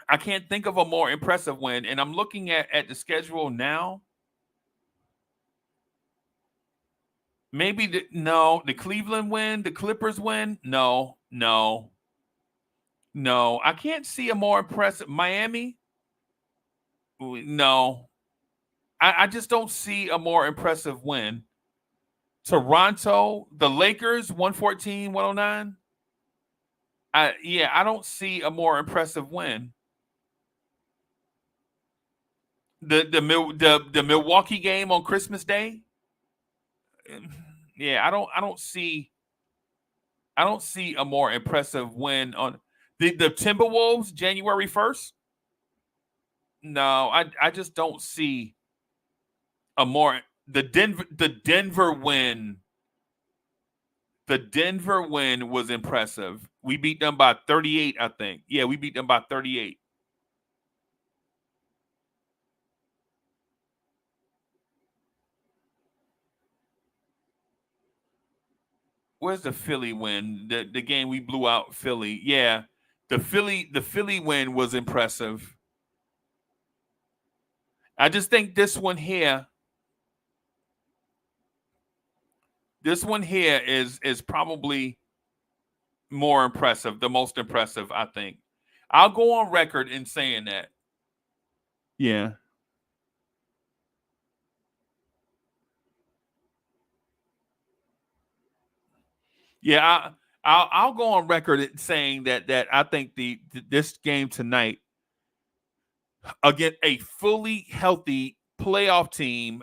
I can't think of a more impressive win. And I'm looking at the schedule now. Maybe the Cleveland win, the Clippers win. No. No, I can't see a more impressive Miami. No, I just don't see a more impressive win. Toronto, the Lakers, 114-109. I don't see a more impressive win. The Milwaukee game on Christmas Day. Yeah, I don't see a more impressive win on the Timberwolves January 1st. No, I just don't see a more the Denver win. The Denver win was impressive. We beat them by 38, I think. Yeah, we beat them by 38. Where's the Philly win? The game we blew out Philly. Yeah. The Philly win was impressive. I just think this one here is probably more impressive, the most impressive, I think. I'll go on record in saying that. Yeah. Yeah, I'll go on record saying that I think this game tonight against a fully healthy playoff team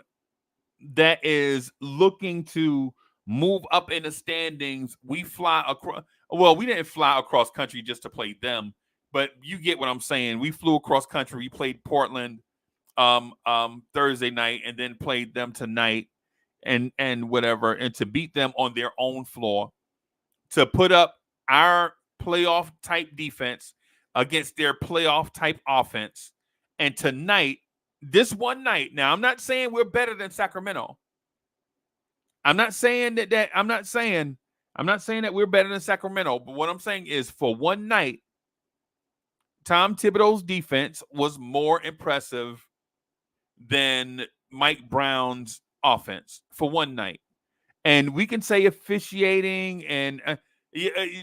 that is looking to move up in the standings. We fly across. Well, we didn't fly across country just to play them, but you get what I'm saying. We flew across country. We played Portland Thursday night and then played them tonight and whatever, and to beat them on their own floor, to put up our playoff type defense against their playoff type offense. And tonight, this one night, now I'm not saying we're better than Sacramento. I'm not saying that I'm not saying that we're better than Sacramento, but what I'm saying is for one night, Tom Thibodeau's defense was more impressive than Mike Brown's offense for one night. And we can say officiating and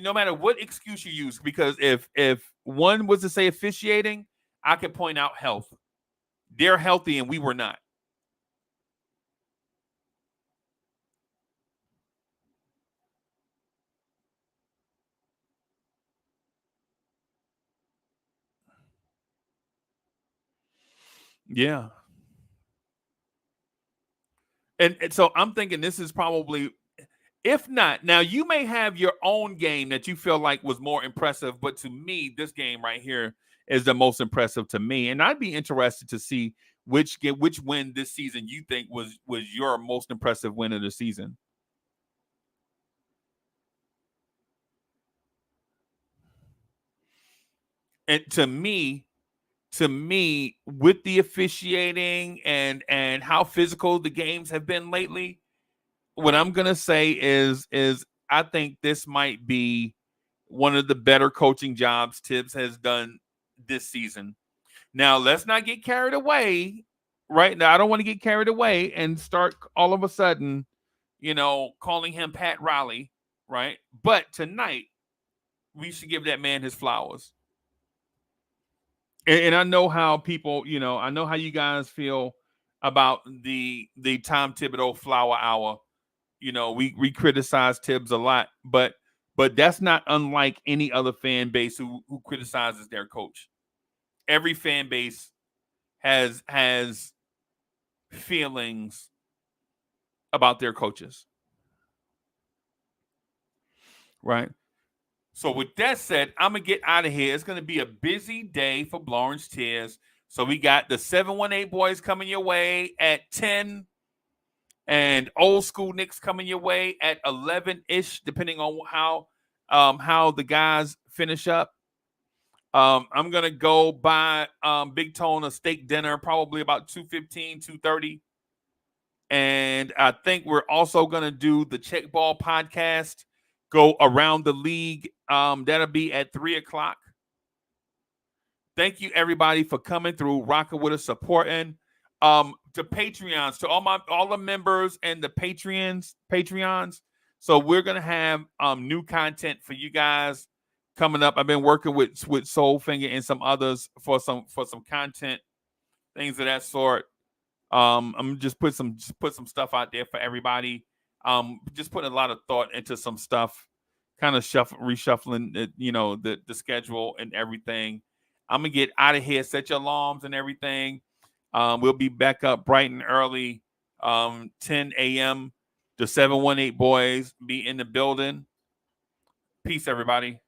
no matter what excuse you use, because if one was to say officiating, I could point out health. They're healthy and we were not. Yeah. And so I'm thinking this is probably, if not, now you may have your own game that you feel like was more impressive, but to me, this game right here is the most impressive to me. And I'd be interested to see which win this season you think was your most impressive win of the season. And to me, with the officiating and how physical the games have been lately, what I'm gonna say is I think this might be one of the better coaching jobs Tibbs has done this season. Now, let's not get carried away. Right now, I don't want to get carried away and start all of a sudden, calling him Pat Riley, right? But tonight, we should give that man his flowers. And I know how people, I know how you guys feel about the Tom Thibodeau flower hour. We criticize Tibbs a lot, but that's not unlike any other fan base who criticizes their coach. Every fan base has feelings about their coaches. Right? So with that said, I'm going to get out of here. It's going to be a busy day for Lawrence Tears. So we got the 718 boys coming your way at 10 and old school Knicks coming your way at 11-ish, depending on how the guys finish up. I'm going to go buy Big Tone a steak dinner, probably about 2:15, 2:30. And I think we're also going to do the Check Ball podcast, go around the league. That'll be at 3:00. Thank you, everybody, for coming through, rocking with us, supporting. To Patreons, to all the members and the Patreons. So we're gonna have new content for you guys coming up. I've been working with Soulfinger and some others for some content, things of that sort. I'm just put some stuff out there for everybody. Just putting a lot of thought into some stuff, kind of reshuffling the schedule and everything. I'm gonna get out of here. Set your alarms and everything. We'll be back up bright and early, 10 a.m. The 718 boys be in the building. Peace, everybody.